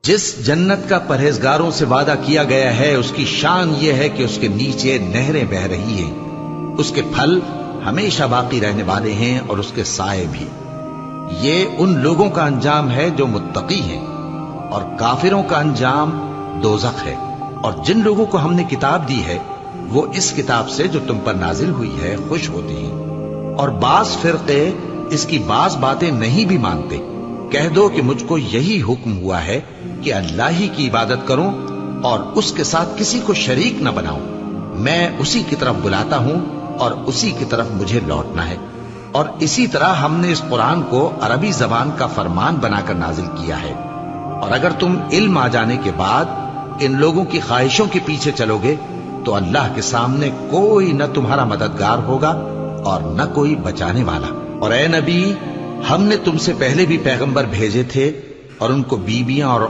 جس جنت کا پرہیزگاروں سے وعدہ کیا گیا ہے اس کی شان یہ ہے کہ اس کے نیچے نہریں بہہ رہی ہیں، اس کے پھل ہمیشہ باقی رہنے والے ہیں اور اس کے سائے بھی۔ یہ ان لوگوں کا انجام ہے جو متقی ہیں، اور کافروں کا انجام دوزخ ہے۔ اور جن لوگوں کو ہم نے کتاب دی ہے وہ اس کتاب سے جو تم پر نازل ہوئی ہے خوش ہوتے ہیں، اور بعض فرقے اس کی بعض باتیں نہیں بھی مانتے۔ کہہ دو کہ مجھ کو یہی حکم ہوا ہے کہ اللہ ہی کی عبادت کروں اور اس کے ساتھ کسی کو شریک نہ بناؤں۔ میں اسی کی طرف بلاتا ہوں اور اسی کی طرف مجھے لوٹنا ہے۔ اور اسی طرح ہم نے اس قرآن کو عربی زبان کا فرمان بنا کر نازل کیا ہے۔ اور اگر تم علم آ جانے کے بعد ان لوگوں کی خواہشوں کے پیچھے چلو گے تو اللہ کے سامنے کوئی نہ تمہارا مددگار ہوگا اور نہ کوئی بچانے والا۔ اور اے نبی، ہم نے تم سے پہلے بھی پیغمبر بھیجے تھے اور ان کو بیویاں اور